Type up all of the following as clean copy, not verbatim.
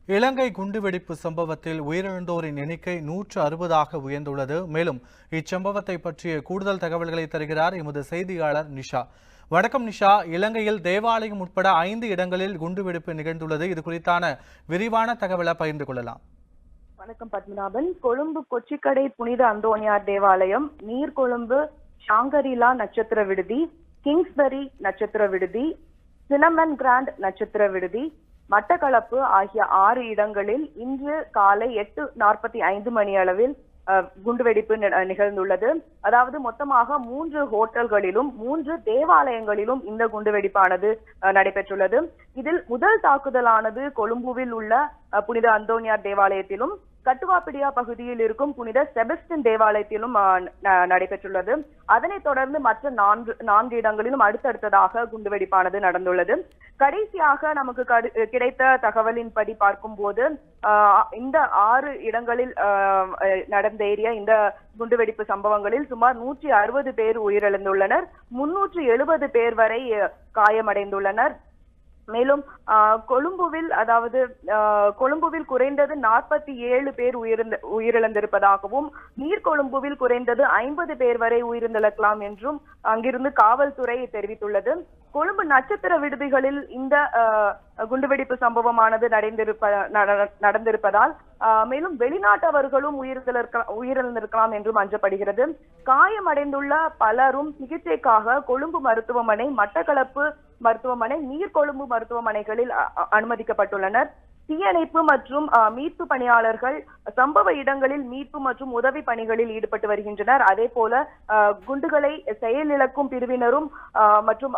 இலங்கை குண்டுவெடிப்பு சம்பவத்தில் உயிரிழந்தோரின் எண்ணிக்கை 160ஆக உயர்ந்துள்ளது. மேலும் இச்சம்பவத்தை பற்றிய கூடுதல் தகவல்களை தருகிறார் எமது செய்தியாளர் நிஷா. வணக்கம் நிஷா. இலங்கையில் தேவாலயம் உட்பட 5 இடங்களில் குண்டுவெடிப்பு நிகழ்ந்துள்ளது. இது குறித்தான விரிவான தகவலை பகிர்ந்து கொள்ளலாம். வணக்கம் பத்மநாபன். கொழும்பு கொச்சிக்கடை புனித அந்தோனியார் தேவாலயம், நீர்கொழும்பு ஷாங்கரிலா நட்சத்திர விடுதி, கிங்ஸ்பரி நட்சத்திர விடுதி, சினமன் கிராண்ட் நட்சத்திர விடுதி, மட்டக்களப்பு ஆகிய 6 இடங்களில் இன்று காலை 8:45 மணி அளவில் குண்டுவெடிப்பு நிகழ்ந்துள்ளது. அதாவது மொத்தமாக 3 ஹோட்டல்களிலும் 3 தேவாலயங்களிலும் இந்த குண்டுவெடிப்பானது நடைபெற்றுள்ளது. இதில் முதல் தாக்குதலானது கொழும்புவில் உள்ள புனித அந்தோனியார் தேவாலயத்திலும், கட்டுவாப்பிடியா பகுதியில் இருக்கும் புனித செபஸ்டின் தேவாலயத்திலும் நடைபெற்றுள்ளது. அதனைத் தொடர்ந்து மற்ற 4 இடங்களிலும் அடுத்தடுத்ததாக குண்டுவெடிப்பானது நடந்துள்ளது. கடைசியாக நமக்கு கிடைத்த தகவலின்படி பார்க்கும்போது இந்த 6 இடங்களில் நடந்தேறிய இந்த குண்டுவெடிப்பு சம்பவங்களில் சுமார் 160 பேர் உயிரிழந்துள்ளனர், 370 பேர் வரை காயமடைந்துள்ளனர். மேலும் கொழும்புவில் குறைந்தது 47 பேர் உயிரிழந்திருப்பதாகவும், நீர்கொழும்புவில் குறைந்தது 50 பேர் வரை உயிரிழந்திருக்கலாம் என்றும் அங்கிருந்து காவல்துறை தெரிவித்துள்ளது. கொழும்பு நட்சத்திர விடுதிகளில் இந்த குண்டுவெடிப்பு சம்பவமானது நடந்திருப்பதால் மேலும் வெளிநாட்டவர்களும் உயிரிழந்திருக்கலாம் என்றும் அஞ்சப்படுகிறது. காயமடைந்துள்ள பலரும் சிகிச்சைக்காக கொழும்பு மருத்துவமனை, மட்டக்களப்பு மருத்துவமனை, நீர்கொழும்பு மருத்துவமனைகளில் அனுமதிக்கப்பட்டுள்ளனர். தீயணைப்பு மற்றும் மீட்பு பணியாளர்கள் சம்பவ இடங்களில் மீட்பு மற்றும் உதவி பணிகளில் ஈடுபட்டு வருகின்றனர். அதே போல குண்டுகளை செயலிழக்கும் பிரிவினரும் மற்றும்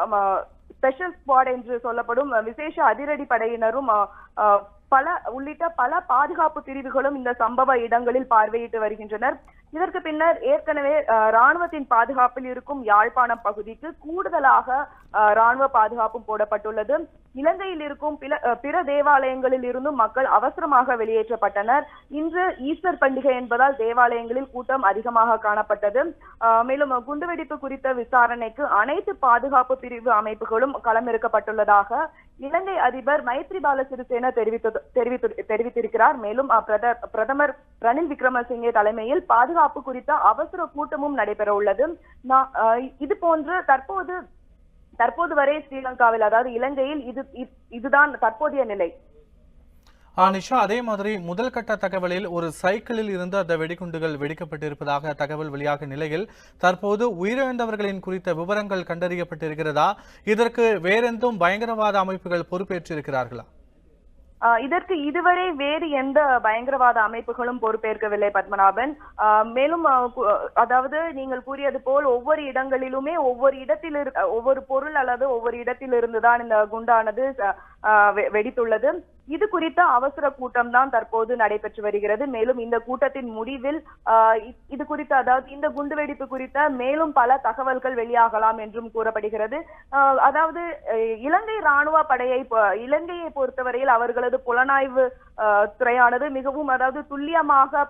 ஸ்பெஷல் ஸ்குவாட் என்று சொல்லப்படும் விசேஷ அதிரடி படையினரும் உள்ளிட்ட பல பாதுகாப்பு பிரிவுகளும் இந்த சம்பவ இடங்களில் பார்வையிட்டு வருகின்றனர். இதற்கு பின்னர் ஏற்கனவே ராணுவத்தின் பாதுகாப்பில் இருக்கும் யாழ்ப்பாணம் பகுதிக்கு கூடுதலாக ராணுவ பாதுகாப்பும் போடப்பட்டுள்ளது. இலங்கையில் இருக்கும் பிற தேவாலயங்களில் இருந்தும் மக்கள் அவசரமாக வெளியேற்றப்பட்டனர். இன்று ஈஸ்டர் பண்டிகை என்பதால் தேவாலயங்களில் கூட்டம் அதிகமாக காணப்பட்டது. மேலும் குண்டுவெடிப்பு குறித்த விசாரணைக்கு அனைத்து பாதுகாப்பு பிரிவு அமைப்புகளும் களமிறக்கப்பட்டுள்ளதாக இலங்கை அதிபர் மைத்ரிபால சிறிசேன தெரிவித்திருக்கிறார். மேலும் பிரதமர் ரணில் விக்ரமசிங்கே தலைமையில் பாதுகாப்பு குறித்த அவசர கூட்டமும் நடைபெற உள்ளது. இது போன்று தற்போது வரை ஸ்ரீலங்காவில், அதாவது இலங்கையில் இதுதான் தற்போதைய நிலை. நிஷா, அதே மாதிரி முதல் கட்ட தகவலில் ஒரு சைக்கிளில் இருந்து அந்த வெடிகுண்டுகள் வெடிக்கப்பட்டிருப்பதாக தகவல் வெளியாக நிலையில் தற்போது உயிரிழந்தவர்களின் குறித்த விவரங்கள் கண்டறியப்பட்டிருக்கிறதா? இதற்கு வேறெந்தும் பயங்கரவாத அமைப்புகள் பொறுப்பேற்றிருக்கிறார்களா? இதற்கு இதுவரை வேறு எந்த பயங்கரவாத அமைப்புகளும் பொறுப்பேற்கவில்லை பத்மநாபன். மேலும் அதாவது நீங்கள் கூறியது போல் ஒவ்வொரு இடங்களிலுமே ஒவ்வொரு பொருள் அல்லது ஒவ்வொரு இடத்தில் இருந்துதான் இந்த குண்டானது வெடித்துள்ளது. இது குறித்த அவசர கூட்டம் தான் தற்போது நடைபெற்று வருகிறது. மேலும் இந்த கூட்டத்தின் முடிவில் இது குறித்த, அதாவது இந்த குண்டுவெடிப்பு குறித்த மேலும் பல தகவல்கள் வெளியாகலாம் என்றும் கூறப்படுகிறது. அதாவது இலங்கை ராணுவ இலங்கையை பொறுத்தவரையில் அவர்களது புலனாய்வு துறையானது மிகவும், அதாவது துல்லியமாக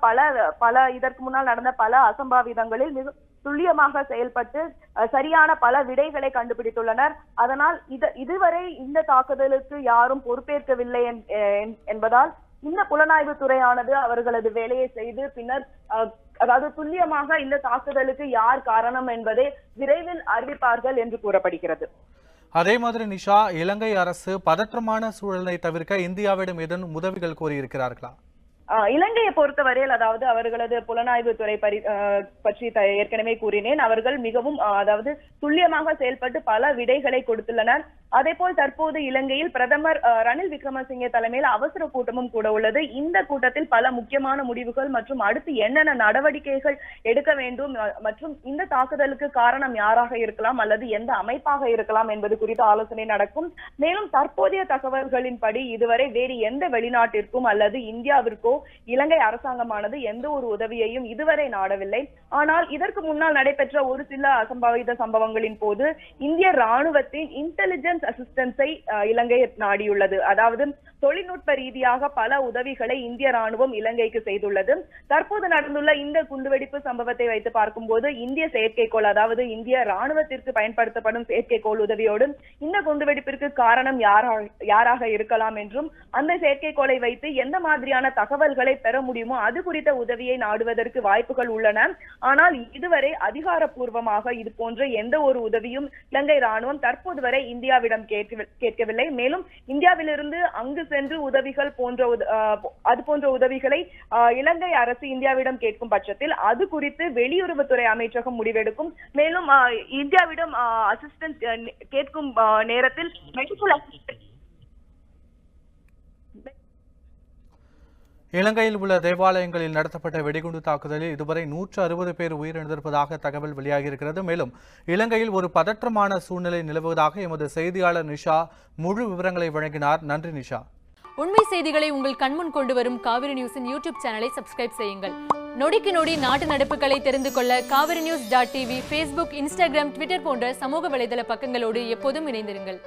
பல இதற்கு முன்னால் நடந்த பல அசம்பாவிதங்களில் மிக துல்லியமாக செயல்பட்டு சரியான பல விடைகளை கண்டுபிடித்துள்ளனர். அதனால் இதுவரை இந்த தாக்குதலுக்கு யாரும் பொறுப்பேற்கவில்லை என்பதால் இந்த புலனாய்வு துறையானது அவர்களது வேலையை செய்து பின்னர் அதாவது துல்லியமாக இந்த தாக்குதலுக்கு யார் காரணம் என்பதை விரைவில் அறிவிப்பார்கள் என்று கூறப்படுகிறது. அதே மாதிரி நிஷா, இலங்கை அரசு பதற்றமான சூழலை தவிர்க்க இந்தியாவிடம் ஏதேனும் உதவிகள் கோரியிருக்கிறார்களா? இலங்கையை பொறுத்தவரையில், அதாவது அவர்களது புலனாய்வு துறை பற்றி ஏற்கனவே கூறினேன். அவர்கள் மிகவும், அதாவது துல்லியமாக செயல்பட்டு பல விடைகளை கொடுத்துள்ளனர். அதே போல் தற்போது இலங்கையில் பிரதமர் ரணில் விக்ரமசிங்கே தலைமையில் அவசர கூட்டமும் கூட உள்ளது. இந்த கூட்டத்தில் பல முக்கியமான முடிவுகள் மற்றும் அடுத்து என்னென்ன நடவடிக்கைகள் எடுக்க வேண்டும் மற்றும் இந்த தாக்குதலுக்கு காரணம் யாராக இருக்கலாம் அல்லது எந்த அமைப்பாக இருக்கலாம் என்பது குறித்த ஆலோசனை நடக்கும். மேலும் தற்போதைய தகவல்களின்படி இதுவரை வேறு எந்த வெளிநாட்டிற்கும் அல்லது இந்தியாவிற்கோ இலங்கை அரசாங்கமானது எந்த ஒரு உதவியையும் இதுவரை நாடவில்லை. ஆனால் இதற்கு முன்னால் நடைபெற்ற ஒரு சில அசம்பாவித சம்பவங்களின் போது இந்திய ராணுவத்தின் இன்டெலிஜென்ஸ் அசிஸ்டன்ஸை இலங்கை நாடியுள்ளது. அதாவது தொழில்நுட்ப ரீதியாக பல உதவிகளை இந்திய ராணுவம் இலங்கைக்கு செய்துள்ளது. தற்போது நடந்துள்ள இந்த குண்டுவெடிப்பு சம்பவத்தை வைத்து பார்க்கும்போது இந்திய செயற்கைக்கோள், அதாவது இந்திய ராணுவத்திற்கு பயன்படுத்தப்படும் செயற்கைக்கோள் உதவியோடு இந்த குண்டுவெடிப்பிற்கு காரணம் யாராக இருக்கலாம் என்றும் அந்த செயற்கைக்கோளை வைத்து எந்த மாதிரியான தகவல்களை பெற முடியுமோ அது குறித்த உதவியை நாடுவதற்கு வாய்ப்புகள் உள்ளன. ஆனால் இதுவரை அதிகாரப்பூர்வமாக இது போன்ற எந்த ஒரு உதவியும் இலங்கை ராணுவம் தற்போது வரை இந்தியாவிடம் கேட்கவில்லை. மேலும் இந்தியாவிலிருந்து அங்கு சென்று உதவிகள் அது போன்ற உதவிகளை இலங்கை அரசு இந்தியாவிடம் கேட்கும் பட்சத்தில் அது குறித்து வெளியுறவுத்துறை அமைச்சகம் முடிவெடுக்கும். மேலும் இந்தியாவிடம் அசிஸ்டன்ஸ் கேட்கும் நேரத்தில் மெடிக்கல் அசிஸ்டன்ஸ் இலங்கையில் உள்ள தேவாலயங்களில் நடத்தப்பட்ட வெடிகுண்டு தாக்குதலில் இதுவரை 160 பேர் உயிரிழந்திருப்பதாக தகவல் வெளியாகியிருக்கிறது. மேலும் இலங்கையில் ஒரு பதற்றமான சூழ்நிலை நிலவுவதாக எமது செய்தியாளர் நிஷா முழு விவரங்களை வழங்கினார். நன்றி நிஷா. உண்மை செய்திகளை உங்கள் கண்முன் கொண்டு வரும் காவிரி நியூஸின் யூடியூப் சேனலை சப்ஸ்கிரைப் செய்யுங்கள். நொடிக்கு நொடி நாட்டு நடப்புகளை தெரிந்து கொள்ள காவிரி நியூஸ்.tv, Facebook, Instagram, Twitter போன்ற சமூக வலைதள பக்கங்களோடு எப்போதும் இணைந்திருங்கள்.